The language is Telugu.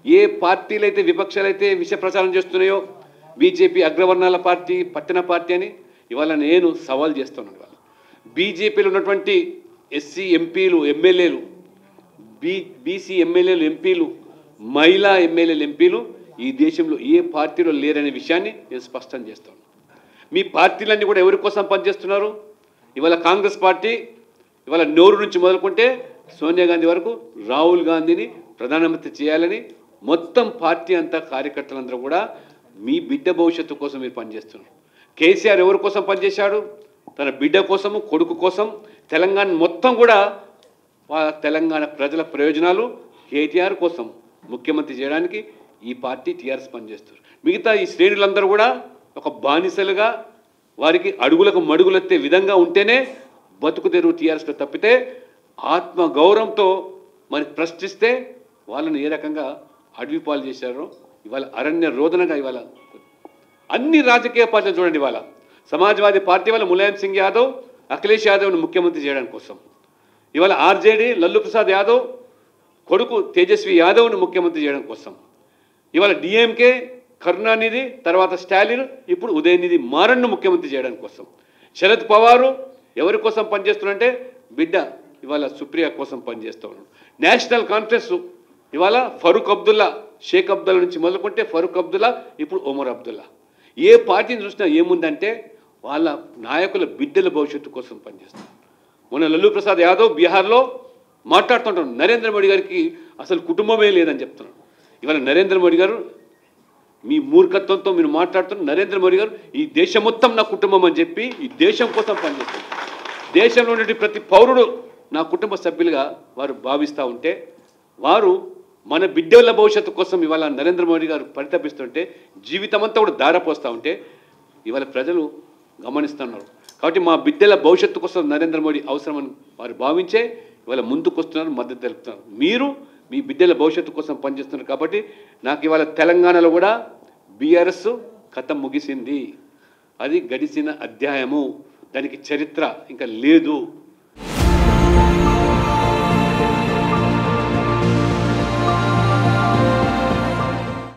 ఏ పార్టీలైతే విపక్షాలైతే విష ప్రచారం చేస్తున్నాయో బీజేపీ అగ్రవర్ణాల పార్టీ పట్టణ పార్టీ అని ఇవాళ నేను సవాల్ చేస్తున్నాను. ఇవాళ బీజేపీలో ఉన్నటువంటి ఎస్సీ ఎంపీలు ఎమ్మెల్యేలు బీసీ ఎమ్మెల్యేలు ఎంపీలు మహిళా ఎమ్మెల్యేలు ఎంపీలు ఈ దేశంలో ఏ పార్టీలో లేరనే విషయాన్ని నేను స్పష్టం చేస్తాను. మీ పార్టీలన్నీ కూడా ఎవరి కోసం పనిచేస్తున్నారు? ఇవాళ కాంగ్రెస్ పార్టీ ఇవాళ నోరు నుంచి మొదలుకుంటే సోనియా గాంధీ వరకు రాహుల్ గాంధీని ప్రధానమంత్రి చేయాలని మొత్తం పార్టీ అంతా కార్యకర్తలందరూ కూడా మీ బిడ్డ భవిష్యత్తు కోసం మీరు పనిచేస్తున్నారు. కేసీఆర్ ఎవరి కోసం పనిచేశాడు? తన బిడ్డ కోసము, కొడుకు కోసం. తెలంగాణ మొత్తం కూడా తెలంగాణ ప్రజల ప్రయోజనాలు కేటీఆర్ కోసం ముఖ్యమంత్రి చేయడానికి ఈ పార్టీ టీఆర్ఎస్ పనిచేస్తారు. మిగతా ఈ శ్రేణులందరూ కూడా ఒక బానిసలుగా వారికి అడుగులకు మడుగులెత్తే విధంగా ఉంటేనే బతుకు తెరువు టీఆర్ఎస్లో తప్పితే ఆత్మగౌరవంతో మరి ప్రశ్నిస్తే వాళ్ళని ఏ రకంగా అడవి పాలు చేశారో ఇవాళ అరణ్య రోదనగా ఇవాళ అన్ని రాజకీయ పార్టీలు చూడండి. ఇవాళ సమాజ్వాదీ పార్టీ వాళ్ళ ములాయం సింగ్ యాదవ్, అఖిలేష్ యాదవ్ని ముఖ్యమంత్రి చేయడానికి కోసం, ఇవాళ ఆర్జేడీ లల్లు ప్రసాద్ యాదవ్ కొడుకు తేజస్వి యాదవ్ని ముఖ్యమంత్రి చేయడం కోసం, ఇవాళ డిఎంకే కరుణానిధి తర్వాత స్టాలిన్ ఇప్పుడు ఉదయనిధి మారన్ను ముఖ్యమంత్రి చేయడానికి కోసం, శరద్ పవారు ఎవరి కోసం పనిచేస్తున్నారంటే బిడ్డ ఇవాళ సుప్రియ కోసం పనిచేస్తూ ఉన్నాడు. నేషనల్ కాన్ఫరెన్స్ ఇవాళ ఫరూక్ అబ్దుల్లా, షేక్ అబ్దుల్లా నుంచి మొదలుకుంటే ఫరూక్ అబ్దుల్లా ఇప్పుడు ఒమర్ అబ్దుల్లా. ఏ పార్టీని చూసినా ఏముందంటే వాళ్ళ నాయకుల బిడ్డల భవిష్యత్తు కోసం పనిచేస్తారు. మొన్న లల్లు ప్రసాద్ యాదవ్ బీహార్లో మాట్లాడుతుంటాడు, నరేంద్ర మోడీ గారికి అసలు కుటుంబమే లేదని చెప్తున్నాడు. ఇవాళ నరేంద్ర మోడీ గారు మీ మూర్ఖత్వంతో మీరు మాట్లాడుతున్నారు. నరేంద్ర మోడీ గారు ఈ దేశం మొత్తం నా కుటుంబం అని చెప్పి ఈ దేశం కోసం పనిచేస్తారు. దేశంలో ఉండే ప్రతి పౌరుడు నా కుటుంబ సభ్యులుగా వారు భావిస్తూ ఉంటే వారు మన బిడ్డల భవిష్యత్తు కోసం ఇవాళ నరేంద్ర మోడీ గారు పరితపిస్తుంటే జీవితం అంతా కూడా దారపోస్తూ ఉంటే ఇవాళ ప్రజలు గమనిస్తున్నారు. కాబట్టి మా బిడ్డల భవిష్యత్తు కోసం నరేంద్ర మోడీ అవసరమని వారు భావించే ఇవాళ ముందుకు వస్తున్నారు, మద్దతు తెలుపుతున్నారు. మీరు మీ బిడ్డల భవిష్యత్తు కోసం పనిచేస్తున్నారు. కాబట్టి నాకు ఇవాళ తెలంగాణలో కూడా బీఆర్ఎస్ కథ ముగిసింది, అది గడిచిన అధ్యాయము, దానికి చరిత్ర ఇంకా లేదు.